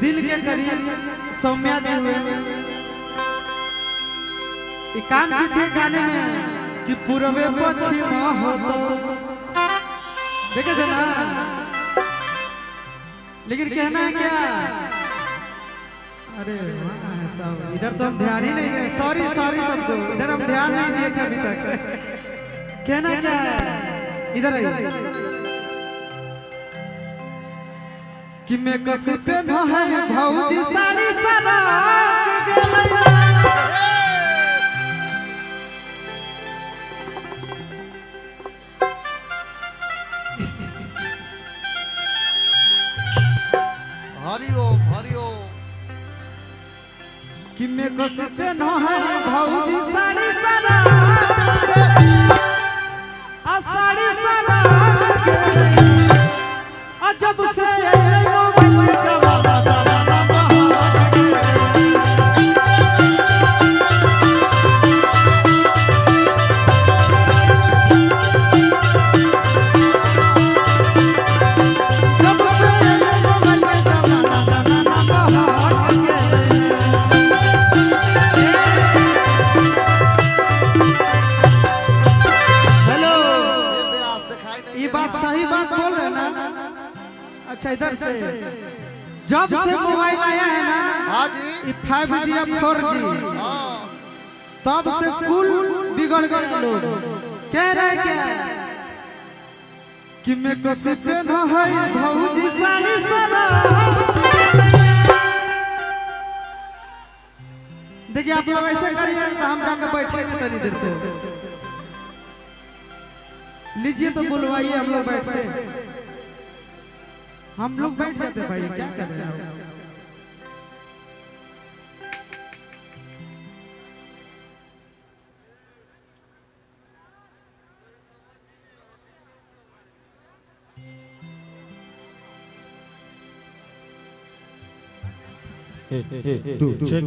दिल के करीब सौम्या जी हुए काम की थे गाने में कि पूर्वे पश्चिम हो तो देखे थे ना, लेकिन कहना है क्या, अरे सब इधर तो हम ध्यान ही नहीं दिए, सॉरी सॉरी सबको, इधर हम ध्यान नहीं दिए थे अभी तक। कहना क्या है, इधर आइए कि मैं कसी पे न है भौजी साड़ी सराक गेलै हरिओम हरिओम कि मैं कसी पे न है भौजी साड़ी सराक आ साड़ी सराक आ जब से सही बात बोल रहे ना। अच्छा इधर से जब से मोबाइल आया है ना, हाँ जी 5G या 4G, तब से कुल बिगड़ गए लोग। कह रहे क्या कि मैं कसी पे न है भौजी साड़ी सराक। देखिए आप लोग ऐसे करिए तो हम जाकर बैठेंगे तनी देर तो लीजिए तो बुलवाइए, हम लोग बैठते हैं, हम लोग बैठ जाते भाई, क्या कर रहे हैं Hey, dude, check.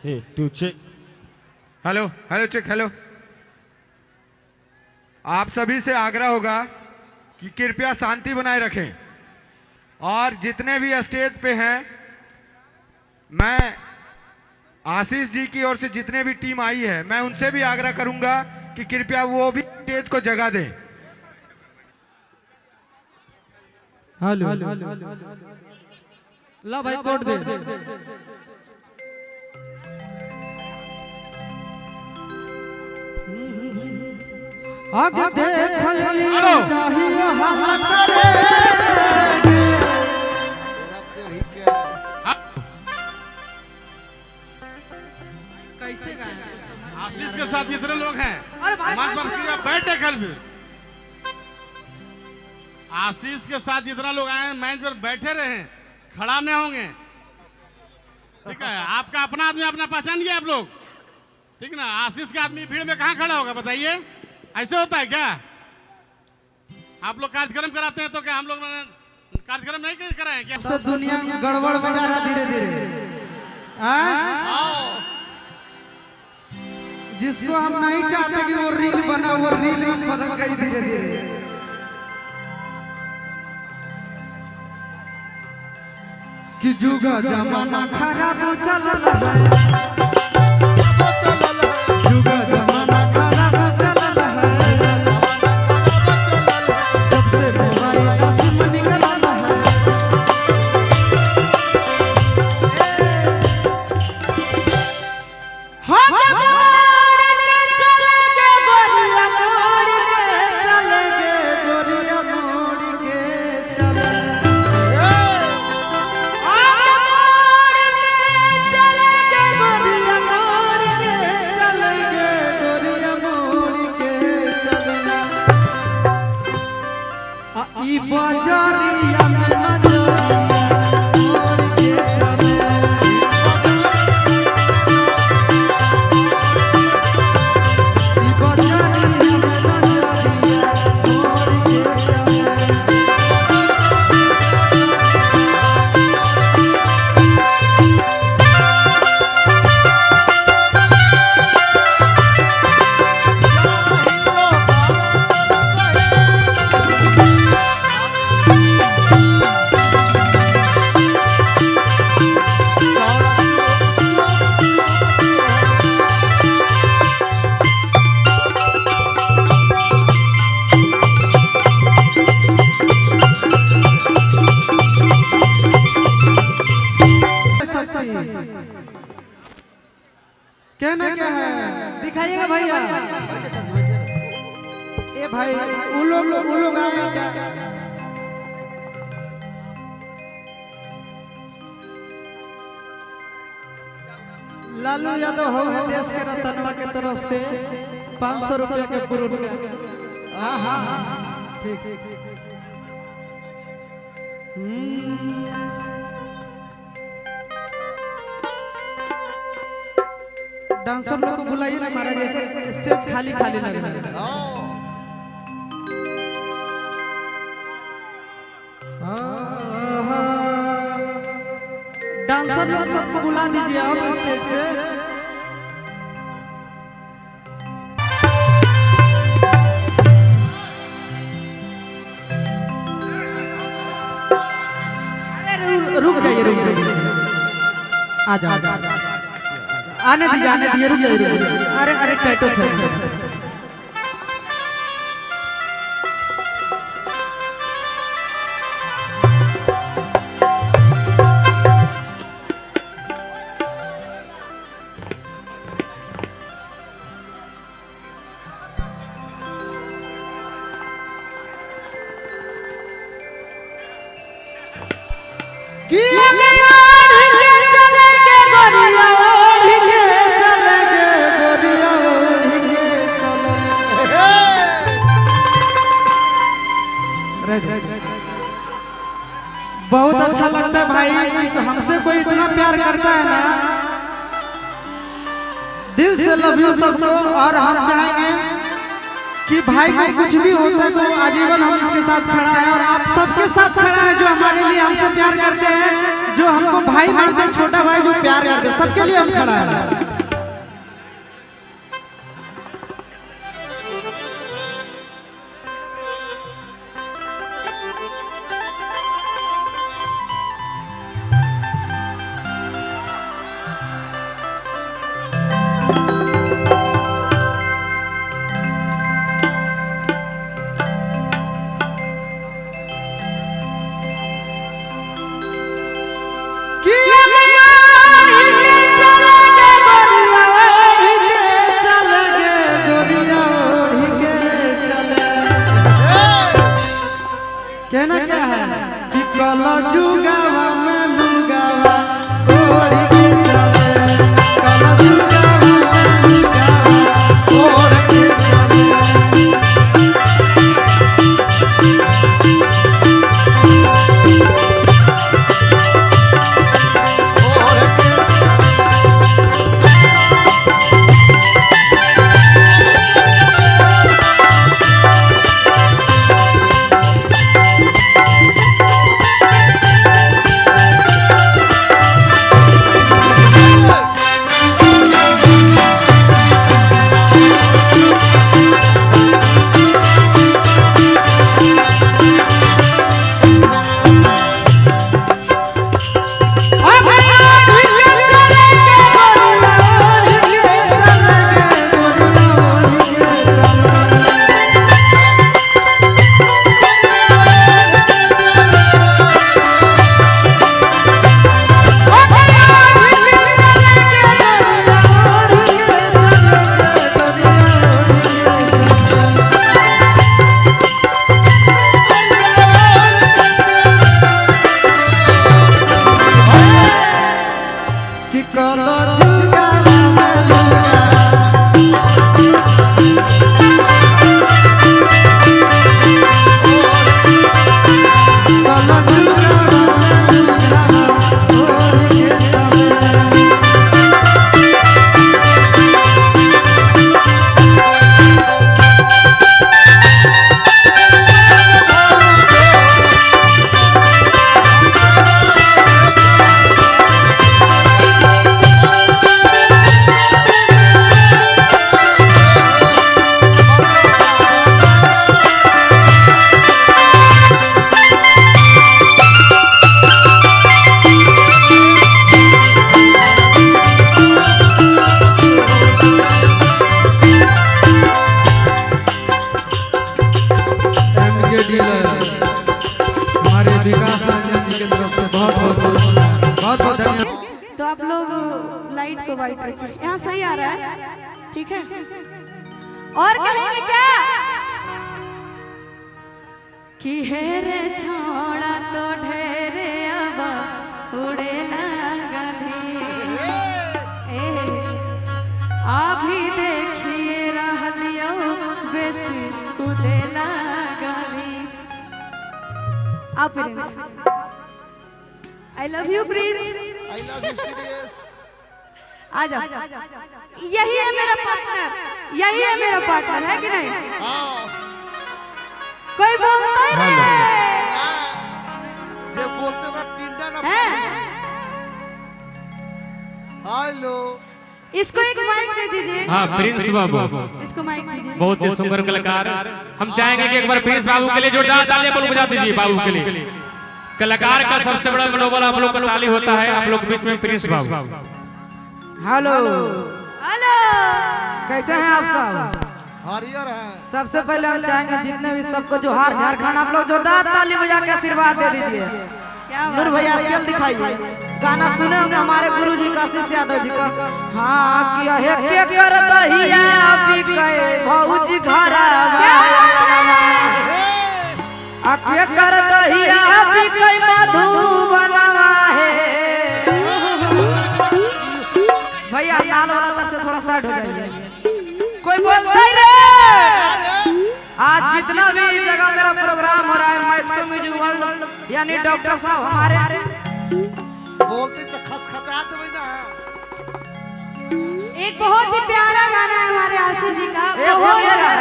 Hey, dude, check. Hello check hello. आप सभी से आग्रह होगा कि कृपया शांति बनाए रखें और जितने भी स्टेज पे हैं, मैं आशीष जी की ओर से जितने भी टीम आई है, मैं उनसे भी आग्रह करूंगा कि कृपया वो भी स्टेज को जगह दें। हेलो ला भाई कोड दे। आगे देख लिया चाहिए हालत कैसे गाए आशीष के साथ जितने लोग हैं, अरे भाई बैठे कल भी आशीष के साथ जितना लोग आए हैं मंच पर बैठे रहे, खड़ा नहीं होंगे। ठीक है, आपका अपना आदमी अपना पहचान गया आप लोग, ठीक ना। आशीष का आदमी भीड़ में कहाँ खड़ा होगा बताइए, ऐसे होता है क्या? आप लोग कार्यक्रम कराते हैं तो क्या हम लोग कार्यक्रम नहीं कराए क्या? सब दुनिया गड़बड़ में जा रहा धीरे धीरे। जिसको हम नहीं चाहते कि वो रील बना, वो रील में फर्क गई धीरे धीरे। कि जुगा जमाना खराब चल रहा है, जुगा जमाना खराब चल रहा है, जब से मोबाइल का सिम निकला है। गोरिया कहना क्या है दिखाइएगा भैया। ए भाई वो लोग आए क्या? लालू यादव हो है देश के रतनवा के तरफ से 500 रुपया के पुरस्कार। हाँ ठीक। डांसर लोग को बुलाइए ना महाराज, जैसे स्टेज खाली खाली लग रहा है। डांसर लोग सबको बुला दीजिए आप स्टेज पे। अरे रुक जाइए आ जाओ आने दीजिए रुक जाइए। अरे टैटू खेल बहुत अच्छा लगता है भाई कि हमसे कोई इतना प्यार करता है ना। दिल से लव यू सबको। और हम चाहेंगे कि भाई को कुछ भी होता है तो आजीवन हम इसके साथ खड़ा है और आप सबके साथ खड़ा है जो हमारे लिए हमसे प्यार करते हैं, जो हमको भाई मानते हैं, छोटा भाई जो प्यार करते हैं, सबके लिए हम खड़ा है। कहना क्या है कि कलो जुगावा में लुगावा ओढ़ के चले, कलो जुगावा में लुगावा ओढ़ के चले। तो आप लोग लाइट को वाइट रखिए, यहाँ सही आ रहा है, ठीक है। और कहेंगे क्या कि हे रे छोड़ा तो ढेरे अब उड़े लगली, अभी देखिए रहलियो बेसी कूदे लगली। आप Prince, I love you Prince, I love you serious. आ जाओ, यही है मेरा पार्टनर, यही है मेरा पार्टनर, है कि नहीं? हाँ कोई बोलता ही नहीं जे बोलते का टिंडा ना है। हेलो इसको एक माइक दे दीजिए। हाँ प्रिंस बाबू, इसको माइक दीजिए। बहुत ही सुंदर कलाकार। हम चाहेंगे कि एक बार प्रिंस बाबू के लिए जोरदार तालियां बजा दीजिए। बाबू के लिए कलाकार का सबसे बड़ा मनोबल आप लोग का ताली होता है। आप लोग बीच में प्रिंस बाबू। हेलो, हेलो, कैसे हैं आप सब? हरियर है। सबसे पहले हम चाहेंगे जितने भी सबको जोहार झारखंड, आप लोग जोरदार ताली बजा के आशीर्वाद दे दीजिए। क्या नूर भैया स्केल दिखाइए। गाना सुने होंगे हमारे गुरुजी काशीष यादव जी का। हाँ किया है के कर दहिया अभी कहे भौजी घर आ के कर दहिया अभी कहे मधुबनवा है। भैया नाल वाला तक से थोड़ा साइड हो जाइए। कोई बोलता ही रे। आज जितना भी जगह मेरा प्रोग्राम हो रहा है, मैक्सो म्यूजिक वर्ल्ड यानी डॉक्टर साहब हमारे बोलते तो खचखचा देवे ना। एक बहुत ही प्यारा गाना है हमारे आशीष जी का।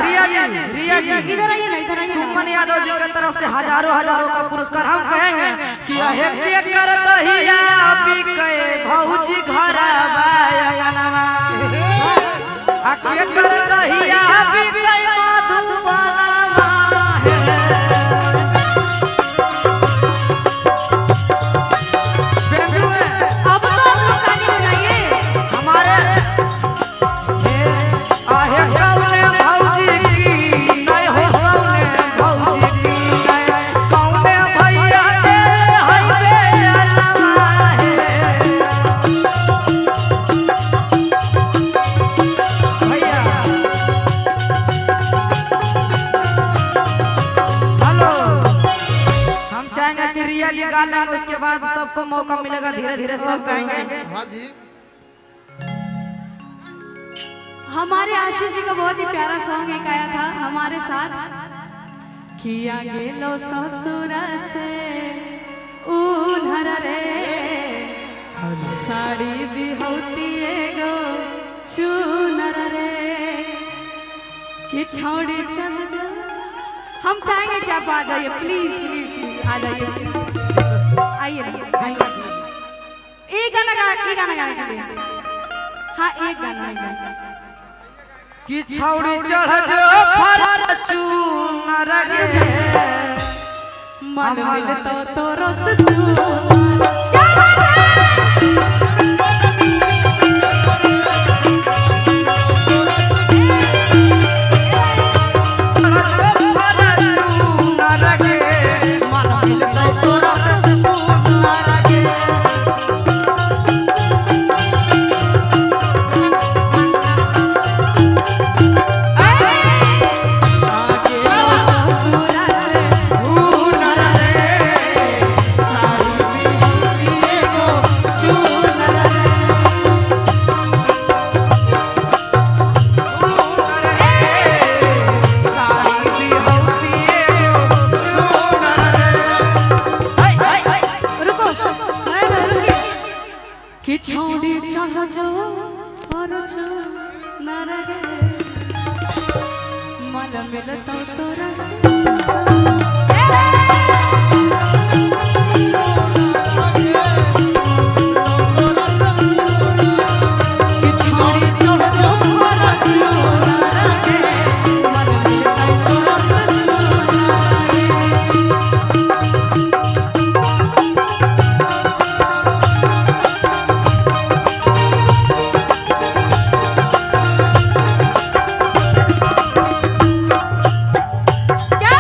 रिया जी इधर आइए ना, इधर आइए ना। सुमन यादव जी की तरफ से हजारों हजारों का पुरस्कार हम कहेंगे कि हे के कर दहिया अभी कहे भौजी घर बायनवा आ के कर दहिया अभी कहे मधुबनवा है। अब तो आप लोग ताली बजाइए। हमारे आहे कौने भौजी की नहीं हो, कौने भौजी की नहीं, कौने भैया तेरे हइबे अलवा है। भैया हेलो, हम चाहेंगे कि रिया जी गा लेंगे, उसके बाद सबको मौका मिलेगा, धीरे धीरे सब गाएंगे। हाँ जी हमारे आशीष जी का बहुत ही प्यारा सॉन्ग एक आया था हमारे साथ। किया गेलो ससुर से उन्हर रे, साड़ी भी होती एगो चुनर रे, कि छौड़ी चढ़ जा। हम चाहेंगे कि आप आ जाइए, प्लीज प्लीज आ जाइए, प्लीज आइए आइए। एक गाना गाने के लिए। हाँ एक गाना कि छौड़ी चढ़ जो फॉर्च्यूनर गे, मन मिल तो रस सुन। क्या बात फॉर्च्यूनर गे, मन मिल तो रस सुनर गे। कि छौड़ी चढ़ जो फॉर्च्यूनर गे, मन मिल तो रस क्या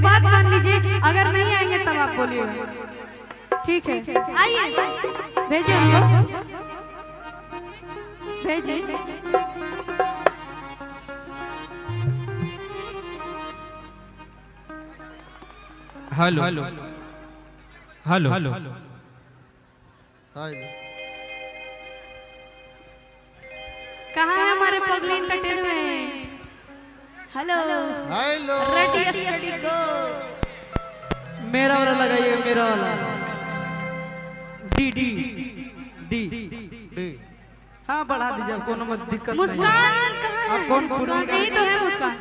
बात मान लीजिए, अगर नहीं आएंगे तब आप बोलिएगा, ठीक है? आइए, भेजिए उनको, भेजिए। Hello hello hello hello hi लो। कहाँ है हमारे पगली एंटरटेनमेंट? हेलो, हाय लो। Ready steady go. मेरा वाला लगाइए, मेरा वाला डी डी डी। डी। हाँ बढ़ा दीजिए, कोनो मत दिक्कत नहीं। मुस्कान कहाँ है? आप कौन मुस्कान पूर्वी यही तो है मुस्कान।